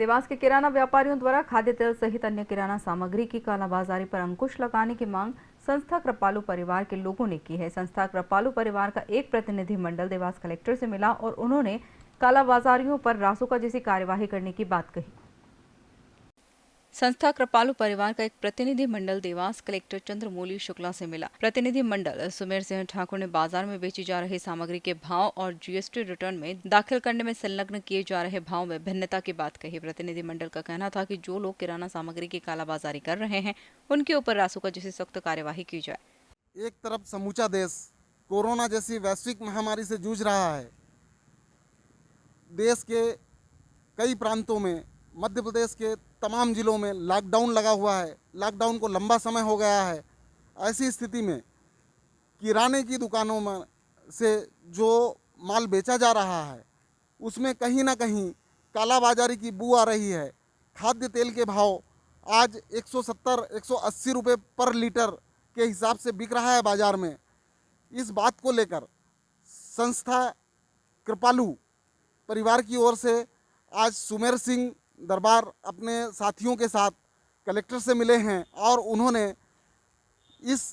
देवास के किराना व्यापारियों द्वारा खाद्य तेल सहित अन्य किराना सामग्री की कालाबाजारी पर अंकुश लगाने की मांग संस्था कृपालू परिवार के लोगों ने की है। संस्था कृपालू परिवार का एक प्रतिनिधि मंडल देवास कलेक्टर से मिला और उन्होंने कालाबाजारियों पर रासुका जैसी कार्यवाही करने की बात कही। संस्था कृपालू परिवार का एक प्रतिनिधि मंडल देवास कलेक्टर चंद्रमौली शुक्ला से मिला। प्रतिनिधि मंडल सुमेर सिंह ठाकुर ने बाजार में बेची जा रही सामग्री के भाव और जीएसटी रिटर्न में दाखिल करने में संलग्न किए जा रहे भाव में भिन्नता की बात कही। प्रतिनिधि मंडल का कहना था कि जो लोग किराना सामग्री की कालाबाजारी कर रहे हैं उनके ऊपर रासुका जैसी सख्त कार्यवाही की जाए। एक तरफ समूचा देश कोरोना जैसी वैश्विक महामारी से जूझ रहा है। देश के कई प्रांतों में, मध्य प्रदेश के तमाम जिलों में लॉकडाउन लगा हुआ है। लॉकडाउन को लंबा समय हो गया है। ऐसी स्थिति में किराने की दुकानों में से जो माल बेचा जा रहा है उसमें कहीं ना कहीं कालाबाजारी की बू आ रही है। खाद्य तेल के भाव आज 170-180 रुपये पर लीटर के हिसाब से बिक रहा है बाज़ार में। इस बात को लेकर संस्था कृपालू परिवार की ओर से आज सुमेर सिंह दरबार अपने साथियों के साथ कलेक्टर से मिले हैं और उन्होंने इस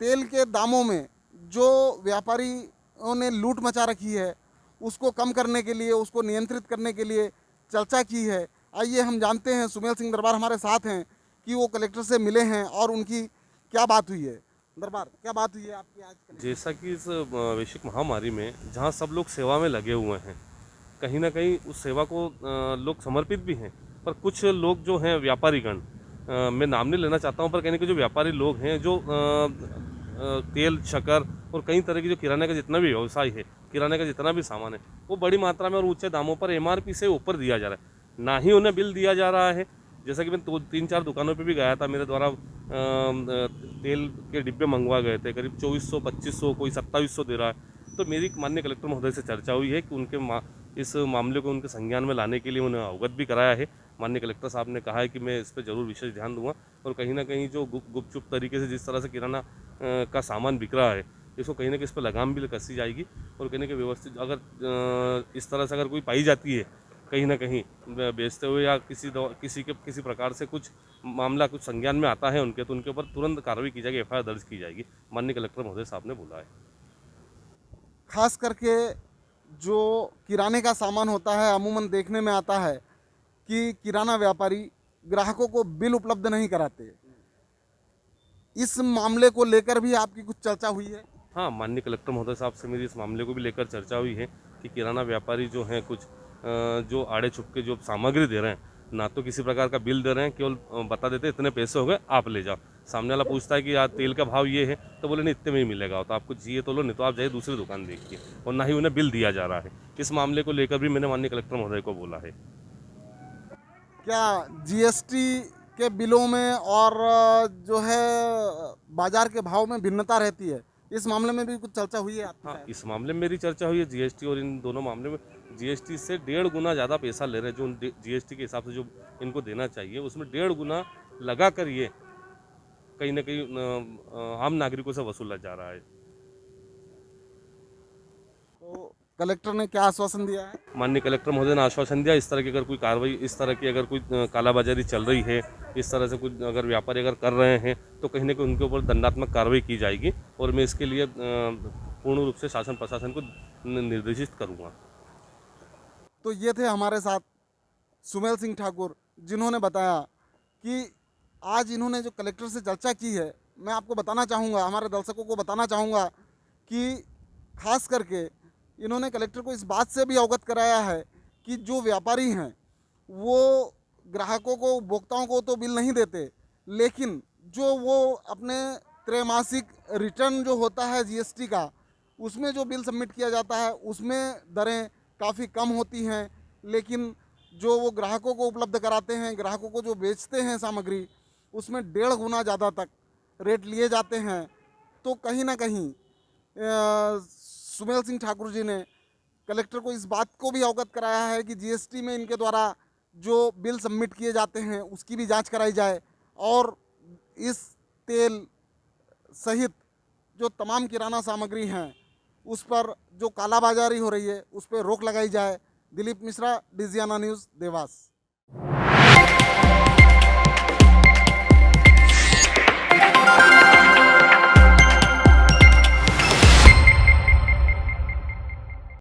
तेल के दामों में जो व्यापारियों ने लूट मचा रखी है उसको कम करने के लिए, उसको नियंत्रित करने के लिए चर्चा की है। आइए हम जानते हैं, सुमेर सिंह दरबार हमारे साथ हैं, कि वो कलेक्टर से मिले हैं और उनकी क्या बात हुई है। दरबार, क्या बात हुई है आपकी आज? जैसा कि इस वैश्विक महामारी में जहां सब लोग सेवा में लगे हुए हैं, कहीं ना कहीं उस सेवा को लोग समर्पित भी हैं, पर कुछ लोग जो हैं व्यापारीगण, मैं नाम नहीं लेना चाहता हूं, पर कहने के जो व्यापारी लोग हैं जो तेल, शक्कर और कई तरह की जो किराने का जितना भी व्यवसाय है, किराने का जितना भी सामान है, वो बड़ी मात्रा में और ऊंचे दामों पर एमआरपी से ऊपर दिया जा रहा है। ना ही उन्हें बिल दिया जा रहा है। जैसा कि मैं 3-4 दुकानों पे भी गया था, मेरे द्वारा तेल के डिब्बे मंगवा गए थे, करीब 2400-2500, कोई 2700 दे रहा है। तो मेरी माननीय कलेक्टर महोदय से चर्चा हुई है कि उनके इस मामले को उनके संज्ञान में लाने के लिए उन्हें अवगत भी कराया है। माननीय कलेक्टर साहब ने कहा है कि मैं इस पर जरूर विशेष ध्यान दूंगा और कहीं ना कहीं जो गुपचुप तरीके से जिस तरह से किराना का सामान बिक रहा है, इसको कहीं ना कहीं इस पर लगाम भी कसी जाएगी और कहीं ना कहीं व्यवस्थित, अगर इस तरह से अगर कोई पाई जाती है कहीं ना कहीं बेचते हुए या किसी प्रकार से कुछ मामला कुछ संज्ञान में आता है उनके, तो उनके ऊपर तुरंत कार्रवाई की जाएगी, एफआईआर दर्ज की जाएगी। माननीय कलेक्टर महोदय साहब ने बोला है। खास करके जो किराने का सामान होता है, अमूमन देखने में आता है कि किराना व्यापारी ग्राहकों को बिल उपलब्ध नहीं कराते। इस मामले को लेकर भी आपकी कुछ चर्चा हुई है? हाँ, माननीय कलेक्टर महोदय साहब से मेरी इस मामले को भी लेकर चर्चा हुई है कि किराना व्यापारी जो हैं कुछ जो आड़े छुप के जो सामग्री दे रहे हैं, ना तो किसी प्रकार का बिल दे रहे हैं, केवल बता देते इतने पैसे हो गए आप ले जाओ। सामने वाला पूछता है कि यार तेल का भाव ये है, तो बोले नहीं इतने में ही मिलेगा, तो आपको चाहिए तो लो, नहीं तो आप जाइए दूसरी दुकान देखिए। और ना ही उन्हें बिल दिया जा रहा है। इस मामले को लेकर भी मैंने माननीय कलेक्टर महोदय को बोला है। क्या जीएसटी के बिलों में और जो है बाजार के भाव में भिन्नता रहती है? इस मामले में भी कुछ चर्चा हुई है आपकी? हाँ, इस मामले में मेरी चर्चा हुई है। जीएसटी और इन दोनों मामले में जीएसटी से 1.5 गुना ज़्यादा पैसा ले रहे हैं, जो जीएसटी के हिसाब से जो इनको देना चाहिए उसमें 1.5 गुना लगा कर ये कहीं ना कहीं आम नागरिकों से वसूला जा रहा है। तो कलेक्टर ने क्या आश्वासन दिया है? माननीय कलेक्टर महोदय ने आश्वासन दिया, इस तरह की अगर कोई कार्रवाई, इस तरह की अगर कोई कालाबाजारी चल रही है, इस तरह से कुछ अगर व्यापारी अगर कर रहे हैं, तो कहीं ना कहीं उनके ऊपर दंडात्मक कार्रवाई की जाएगी और मैं इसके लिए पूर्ण रूप से शासन प्रशासन को निर्देशित करूँगा। तो ये थे हमारे साथ सुमेर सिंह ठाकुर, जिन्होंने बताया कि आज इन्होंने जो कलेक्टर से चर्चा की है। मैं आपको बताना चाहूँगा, हमारे दर्शकों को बताना चाहूँगा कि खास करके इन्होंने कलेक्टर को इस बात से भी अवगत कराया है कि जो व्यापारी हैं वो ग्राहकों को, उपभोक्ताओं को तो बिल नहीं देते, लेकिन जो वो अपने त्रैमासिक रिटर्न जो होता है जीएसटी का, उसमें जो बिल सबमिट किया जाता है उसमें दरें काफ़ी कम होती हैं, लेकिन जो वो ग्राहकों को उपलब्ध कराते हैं, ग्राहकों को जो बेचते हैं सामग्री, उसमें 1.5 गुना ज़्यादा तक रेट लिए जाते हैं। तो कहीं ना कहीं सुमेर सिंह ठाकुर जी ने कलेक्टर को इस बात को भी अवगत कराया है कि जीएसटी में इनके द्वारा जो बिल सबमिट किए जाते हैं उसकी भी जांच कराई जाए और इस तेल सहित जो तमाम किराना सामग्री हैं उस पर जो कालाबाजारी हो रही है उस पर रोक लगाई जाए। दिलीप मिश्रा, डिजियाना न्यूज़, देवास।